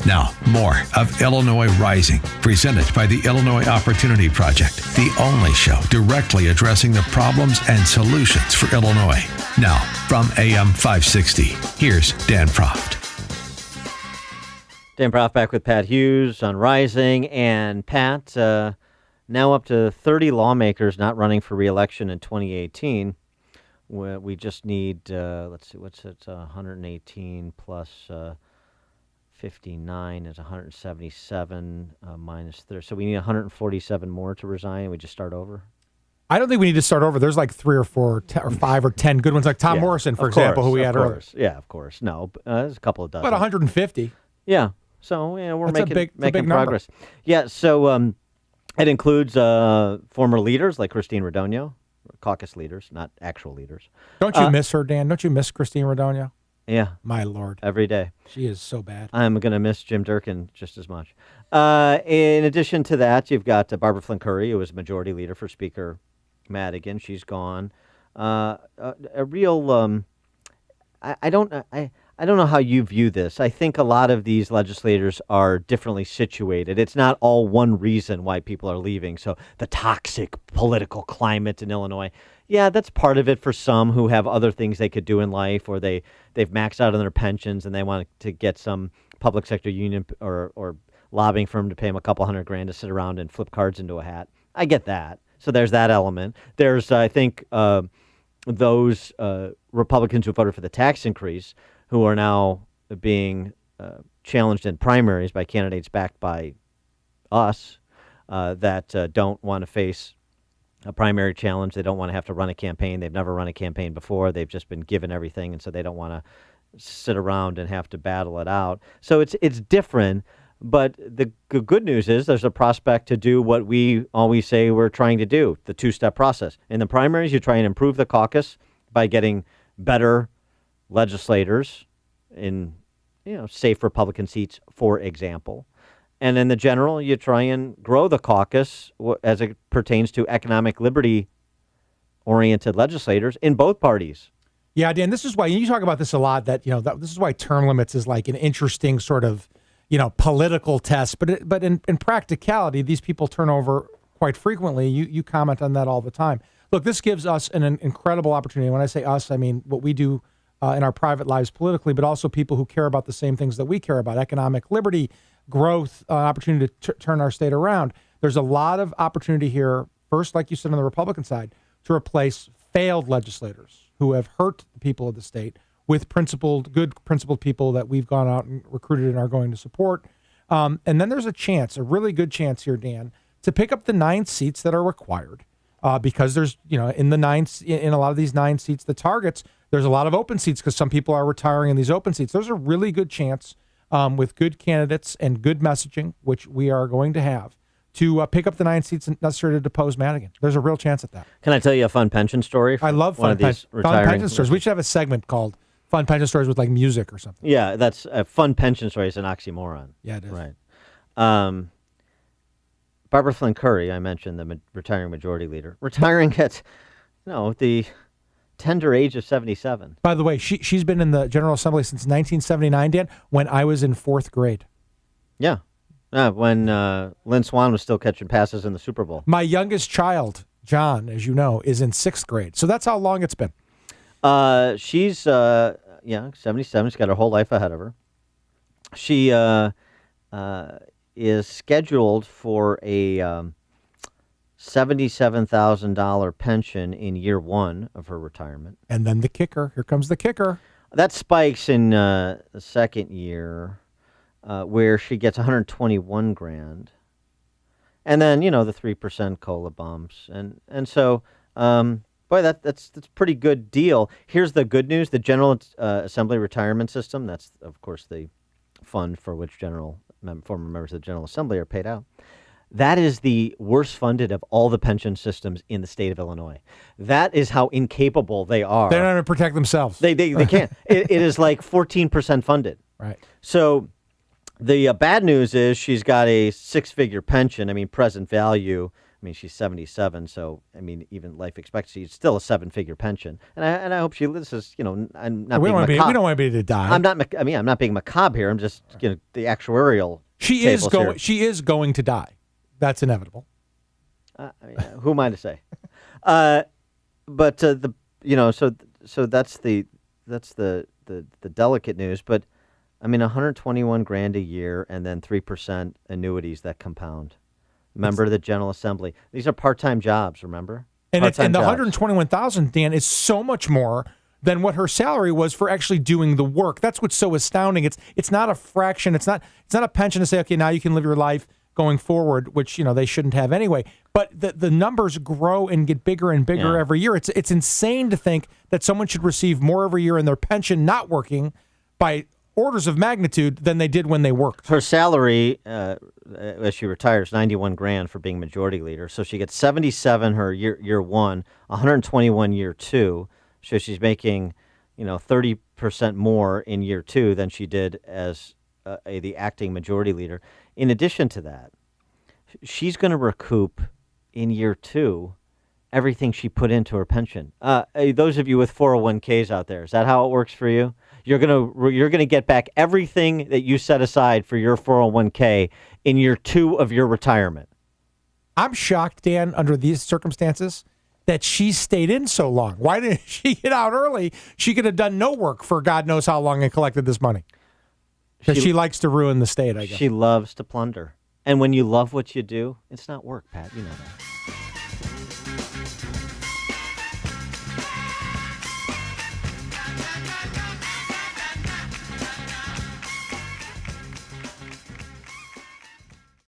Now, more of Illinois Rising, presented by the Illinois Opportunity Project, the only show directly addressing the problems and solutions for Illinois. Now, from AM 560, here's Dan Proft. Dan Proft back with Pat Hughes on Rising. And Pat, now up to 30 lawmakers not running for re-election in 2018. We just need, let's see, what's it, 118 plus 59 is 177 minus 30. So we need 147 more to resign. We just start over? I don't think we need to start over. There's like 3 or 4 or 5 or 10 good ones, like Tom Morrison, for example, who we had earlier. Yeah, of course. No, there's a couple of dozen. About 150. Yeah. So we're That's making progress. Yeah. So it includes former leaders like Christine Radogno, caucus leaders, not actual leaders. Don't you miss her, Dan? Don't you miss Christine Radogno? Yeah. My Lord. Every day. She is so bad. I'm going to miss Jim Durkin just as much. In addition to that, you've got Barbara Flynn Curry, who was majority leader for Speaker Madigan. She's gone. A real I don't know how you view this. I think a lot of these legislators are differently situated. It's not all one reason why people are leaving. So the toxic political climate in Illinois, yeah, that's part of it for some who have other things they could do in life, or they've maxed out on their pensions and they want to get some public sector union or lobbying firm to pay them a couple $100,000 to sit around and flip cards into a hat. I get that. So there's that element. There's, I think, those Republicans who voted for the tax increase who are now being challenged in primaries by candidates backed by us that don't want to face a primary challenge. They don't want to have to run a campaign. They've never run a campaign before. They've just been given everything, and so they don't want to sit around and have to battle it out. So it's different, but the good news is there's a prospect to do what we always say we're trying to do, the two-step process. In the primaries, you try and improve the caucus by getting better legislators in, safe Republican seats, for example. And in the general, you try and grow the caucus as it pertains to economic liberty-oriented legislators in both parties. Yeah, Dan, this is why you talk about this a lot, that, this is why term limits is like an interesting sort of, political test. But in practicality, these people turn over quite frequently. You comment on that all the time. Look, this gives us an incredible opportunity. When I say us, I mean what we do in our private lives politically, but also people who care about the same things that we care about: economic liberty, growth, opportunity to turn our state around. There's a lot of opportunity here, first, like you said, on the Republican side, to replace failed legislators who have hurt the people of the state with good principled people that we've gone out and recruited and are going to support. And then there's a really good chance here, Dan, to pick up the 9 seats that are required. Because there's, in a lot of these 9 seats, the targets, there's a lot of open seats because some people are retiring in these open seats. There's a really good chance with good candidates and good messaging, which we are going to have, to pick up the 9 seats necessary to depose Madigan. There's a real chance at that. Can I tell you a fun pension story? I love fun pension stories. We should have a segment called Fun Pension Stories with like music or something. Yeah, that's a fun pension story. Is an oxymoron. Yeah, it is. Right. Barbara Flynn Curry, I mentioned, the retiring majority leader, retiring at, the tender age of 77. By the way, she's been in the General Assembly since 1979, Dan, when I was in 4th grade. Yeah. When Lynn Swann was still catching passes in the Super Bowl. My youngest child, John, as you know, is in 6th grade. So that's how long it's been. She's 77. She's got her whole life ahead of her. She is scheduled for a $77,000 pension in year 1 of her retirement. And then the kicker. Here comes the kicker. That spikes in the second year, where she gets $121,000, and then the 3% COLA bumps, and so boy, that's a pretty good deal. Here's the good news: the General Assembly retirement system. That's of course the fund for which former members of the General Assembly are paid out. That is the worst funded of all the pension systems in the state of Illinois. That is how incapable they are. They're not going to protect themselves. They can't. It is like 14% funded. Right. So the bad news is she's got a 6-figure pension. I mean, present value mean, she's 77, so I mean, even life expectancy is still a 7-figure pension. And I hope she. This is, I'm not We being don't macabre. we don't want anybody to die. I'm not. I mean, I'm not being macabre here. I'm just, the actuarial. She is tables going. here. She is going to die. That's inevitable. I mean, who am I to say? But so that's the delicate news. But I mean, 121 grand a year, and then 3% annuities that compound. Member of the General Assembly. These are part-time jobs. Remember? And Part-time the jobs. 121,000, Dan, is so much more than what her salary was for actually doing the work. That's what's so astounding. It's not a fraction. It's not a pension to say, okay, now you can live your life going forward, which they shouldn't have anyway. But the numbers grow and get bigger and bigger every year. It's insane to think that someone should receive more every year in their pension not working by orders of magnitude than they did when they worked. Her salary, as she retires, 91 grand for being majority leader. So she gets 77 her year one, 121 year two. So she's making, 30% more in year two than she did as the acting majority leader. In addition to that, she's going to recoup in year two everything she put into her pension. Those of you with 401ks out there, is that how it works for you? You're gonna get back everything that you set aside for your 401k in year two of your retirement. I'm shocked, Dan, under these circumstances, that she stayed in so long. Why didn't she get out early? She could have done no work for God knows how long and collected this money. Because she likes to ruin the state, I guess. She loves to plunder. And when you love what you do, it's not work, Pat. You know that.